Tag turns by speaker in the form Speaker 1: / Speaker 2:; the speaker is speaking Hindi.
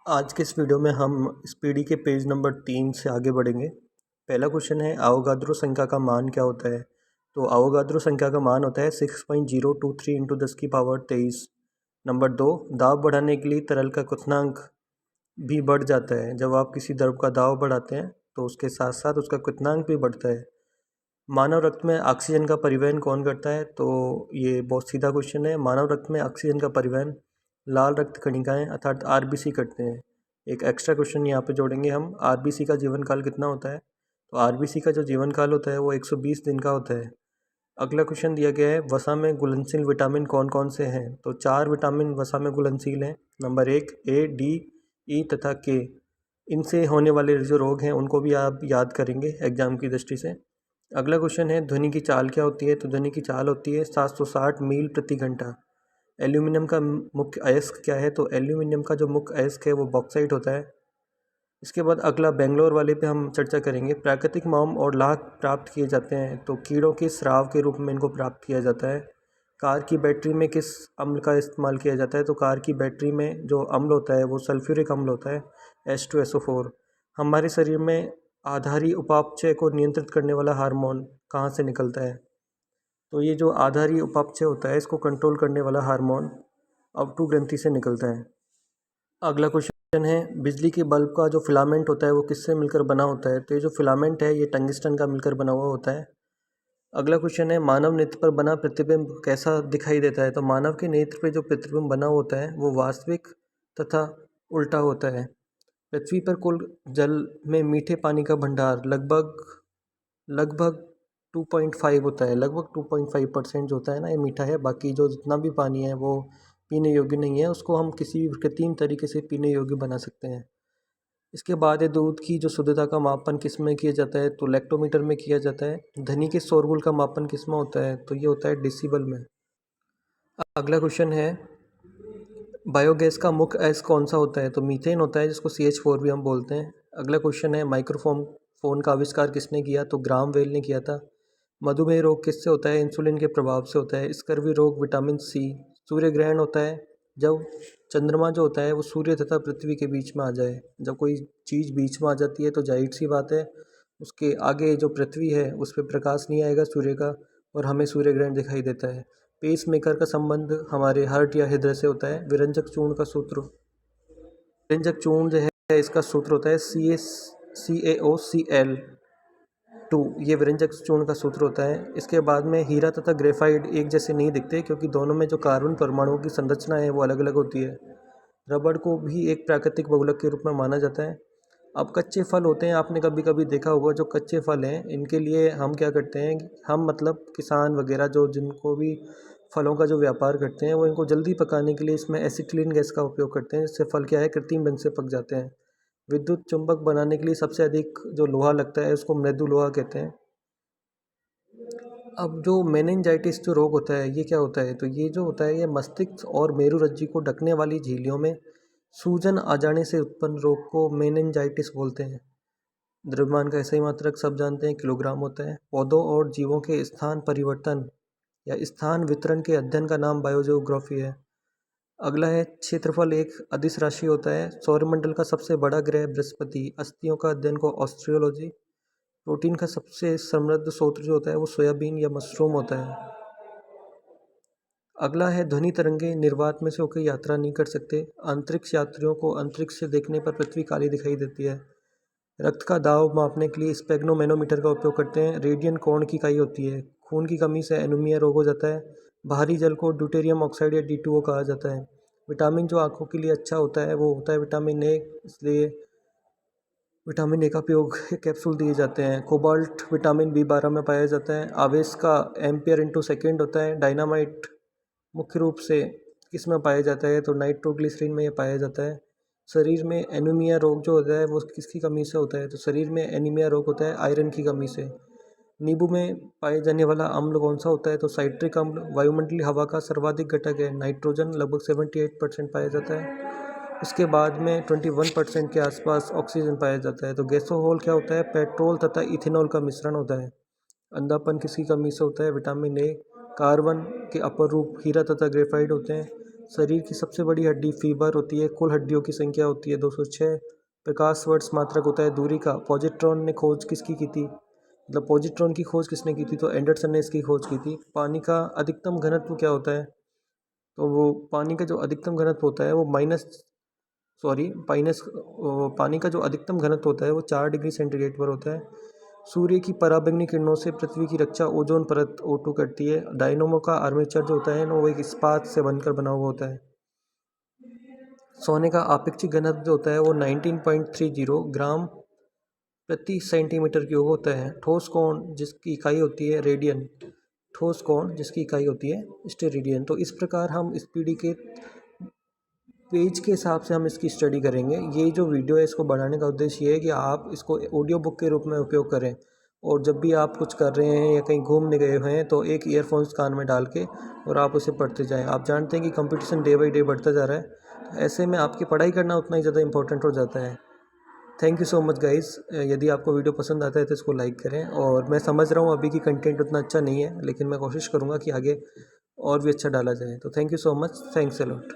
Speaker 1: आज के इस वीडियो में हम स्पीडी के पेज नंबर 3 से आगे बढ़ेंगे। पहला क्वेश्चन है आवोगाद्रो संख्या का मान क्या होता है। तो आवोगाद्रो संख्या का मान होता है 6.023 इंटू 10⁻23। नंबर 2, दाब बढ़ाने के लिए तरल का क्वथनांक भी बढ़ जाता है। जब आप किसी द्रव का दाब बढ़ाते हैं तो उसके साथ साथ उसका क्वथनांक भी बढ़ता है। मानव रक्त में ऑक्सीजन का परिवहन कौन करता है। तो ये बहुत सीधा क्वेश्चन है। मानव रक्त में ऑक्सीजन का परिवहन लाल रक्त कणिकाएं अर्थात आरबीसी करते हैं। एक एक्स्ट्रा क्वेश्चन यहाँ पे जोड़ेंगे हम, आरबीसी का जीवन काल कितना होता है। तो आरबीसी का जो जीवन काल होता है वो 120 दिन का होता है। अगला क्वेश्चन दिया गया है वसा में घुलनशील विटामिन कौन कौन से हैं। तो 4 विटामिन वसा में घुलनशील हैं। नंबर 1 ए, डी, ई तथा के। इनसे होने वाले जो रोग हैं उनको भी आप याद करेंगे एग्जाम की दृष्टि से। अगला क्वेश्चन है ध्वनि की चाल क्या होती है। तो ध्वनि की चाल होती है 760 मील प्रति घंटा। एल्यूमिनियम का मुख्य अयस्क क्या है। तो एल्यूमिनियम का जो मुख्य अयस्क है वो बॉक्साइट होता है। इसके बाद अगला बेंगलोर वाले पे हम चर्चा करेंगे। प्राकृतिक मोम और लाख प्राप्त किए जाते हैं। तो कीड़ों के स्राव के रूप में इनको प्राप्त किया जाता है। कार की बैटरी में किस अम्ल का इस्तेमाल किया जाता है। तो कार की बैटरी में जो अम्ल होता है वो सल्फ्यूरिक अम्ल होता है, H2SO4। हमारे शरीर में आधारी उपापचय को नियंत्रित करने वाला हार्मोन कहाँ से निकलता है। तो ये जो आधारी उपापचय होता है इसको कंट्रोल करने वाला हार्मोन अवटु ग्रंथि से निकलता है। अगला क्वेश्चन है बिजली के बल्ब का जो फिलामेंट होता है वो किससे मिलकर बना होता है। तो ये जो फिलामेंट है ये टंगस्टन का मिलकर बना हुआ होता है। अगला क्वेश्चन है मानव नेत्र पर बना प्रतिबिंब कैसा दिखाई देता है। तो मानव के नेत्र पे जो प्रतिबिंब बना होता है वो वास्तविक तथा उल्टा होता है। पृथ्वी पर कुल जल में मीठे पानी का भंडार लगभग लगभग 2.5 होता है। लगभग 2.5% जो होता है ना ये मीठा है। बाकी जो जितना भी पानी है वो पीने योग्य नहीं है। उसको हम किसी भी कृत्रिम तरीके से पीने योग्य बना सकते हैं। इसके बाद है दूध की जो शुद्धता का मापन किस में किया जाता है। तो लैक्टोमीटर में किया जाता है। ध्वनि के शोरगुल का मापन किस में होता है। तो ये होता है डेसिबल में। अगला क्वेश्चन है बायोगैस का मुख्य अयस्क कौन सा होता है। तो मीथेन होता है जिसको CH4 भी हम बोलते हैं। अगला क्वेश्चन है फोन का आविष्कार किसने किया। तो ग्राम बेल ने किया था। मधुमेह रोग किससे होता है। इंसुलिन के प्रभाव से होता है। स्कर्वी रोग विटामिन सी। सूर्य ग्रहण होता है जब चंद्रमा जो होता है वो सूर्य तथा पृथ्वी के बीच में आ जाए। जब कोई चीज़ बीच में आ जाती है तो जाहिर सी बात है उसके आगे जो पृथ्वी है उस पर प्रकाश नहीं आएगा सूर्य का और हमें सूर्य ग्रहण दिखाई देता है। पेस मेकर का संबंध हमारे हार्ट या हृदय से होता है। विरंजक चूर्ण का सूत्र, विरंजक चूर्ण जो है इसका सूत्र होता है CaOCl2। ये विरंजक चूर्ण का सूत्र होता है। इसके बाद में हीरा तथा ग्रेफाइट एक जैसे नहीं दिखते क्योंकि दोनों में जो कार्बन परमाणुओं की संरचना है वो अलग अलग होती है। रबड़ को भी एक प्राकृतिक बहुलक के रूप में माना जाता है। अब कच्चे फल होते हैं, आपने कभी कभी देखा होगा जो कच्चे फल हैं इनके लिए हम क्या करते हैं, हम मतलब किसान वगैरह जो जिनको भी फलों का जो व्यापार करते हैं वो इनको जल्दी पकाने के लिए इसमें एसिटिलीन गैस का उपयोग करते हैं जिससे फल क्या है कृत्रिम ढंग से पक जाते हैं। विद्युत चुंबक बनाने के लिए सबसे अधिक जो लोहा लगता है उसको मृदु लोहा कहते हैं। अब जो मेनिंजाइटिस जो रोग होता है ये क्या होता है। तो ये जो होता है ये मस्तिष्क और मेरुरज्जु को ढकने वाली झिल्लियों में सूजन आ जाने से उत्पन्न रोग को मेनिंजाइटिस बोलते हैं। द्रव्यमान का सही मात्रक सब जानते हैं किलोग्राम होता है। पौधों और जीवों के स्थान परिवर्तन या स्थान वितरण के अध्ययन का नाम बायोजियोग्राफी है। अगला है क्षेत्रफल एक अदिश राशि होता है। सौरमंडल का सबसे बड़ा ग्रह बृहस्पति। अस्थियों का अध्ययन को ऑस्ट्रियोलॉजी। प्रोटीन का सबसे समृद्ध स्रोत जो होता है वो सोयाबीन या मशरूम होता है। अगला है ध्वनि तरंगे निर्वात में से होकर यात्रा नहीं कर सकते। अंतरिक्ष यात्रियों को अंतरिक्ष से देखने पर पृथ्वी काली दिखाई देती है। रक्त का दाब मापने के लिए स्पेग्नोमेनोमीटर का उपयोग करते हैं। रेडियन कोण की इकाई होती है। खून की कमी से एनीमिया रोग हो जाता है। बाहरी जल को ड्यूटेरियम ऑक्साइड या D2O कहा जाता है। विटामिन जो आँखों के लिए अच्छा होता है वो होता है विटामिन ए, इसलिए विटामिन ए का उपयोग कैप्सूल दिए जाते हैं। कोबाल्ट विटामिन B12 में पाया जाता है। आवेश का एम्पियर इंटू सेकेंड होता है। डायनामाइट मुख्य रूप से किस में पाया जाता है। तो नाइट्रोग्लिसरीन में ये पाया जाता है। शरीर में एनीमिया रोग जो होता है वो किसकी कमी से होता है। तो शरीर में एनीमिया रोग होता है आयरन की कमी से। नींबू में पाए जाने वाला अम्ल कौन सा होता है। तो साइट्रिक अम्ल। वायुमंडलीय हवा का सर्वाधिक घटक है नाइट्रोजन, लगभग 78% पाया जाता है। इसके बाद में 21% के आसपास ऑक्सीजन पाया जाता है। तो गैसोहोल क्या होता है, पेट्रोल तथा इथेनॉल का मिश्रण होता है। अंधापन किसकी कमी से होता है, विटामिन ए। कार्बन के अपर रूप हीरा तथा ग्रेफाइट होते हैं। शरीर की सबसे बड़ी हड्डी फीबर होती है। कुल हड्डियों की संख्या होती है 206। प्रकाश वर्ष मात्रक होता है दूरी का। पॉजिट्रॉन ने खोज किसकी की थी? मतलब पॉजिट्रॉन की खोज किसने की थी? तो एंडरसन ने इसकी खोज की थी। पानी का अधिकतम घनत्व क्या होता है? तो वो पानी का जो अधिकतम घनत्व होता है वो पानी का जो अधिकतम घनत्व होता है वो 4 डिग्री सेंटीग्रेड पर होता है। सूर्य की पराबैंगनी किरणों से पृथ्वी की रक्षा ओजोन परत O2 करती है। डायनोमो का आर्मेचर जो होता है ना वो एक इस्पात से बनकर बना हुआ होता है। सोने का आपेक्षिक घनत्व जो होता है वो 19.30 ग्राम प्रति सेंटीमीटर क्यूब होता है। ठोस कोण जिसकी इकाई होती है रेडियन, ठोस कोण जिसकी इकाई होती है स्टेरेडियन। तो इस प्रकार हम इस पीढ़ी के पेज के हिसाब से हम इसकी स्टडी करेंगे। ये जो वीडियो है इसको बढ़ाने का उद्देश्य ये है कि आप इसको ऑडियो बुक के रूप में उपयोग करें, और जब भी आप कुछ कर रहे हैं या कहीं घूमने गए हुए हैं तो एक ईयरफोन्स कान में डाल के और आप उसे पढ़ते जाएं। आप जानते हैं कि कंपटीशन डे बाई डे बढ़ता जा रहा है, तो ऐसे में आपकी पढ़ाई करना उतना ही ज़्यादा इंपॉर्टेंट हो जाता है। Thank you so much guys. यदि आपको वीडियो पसंद आता है तो इसको लाइक करें। और मैं समझ रहा हूँ अभी की कंटेंट उतना अच्छा नहीं है, लेकिन मैं कोशिश करूँगा कि आगे और भी अच्छा डाला जाए। तो thank you so much. Thanks a lot.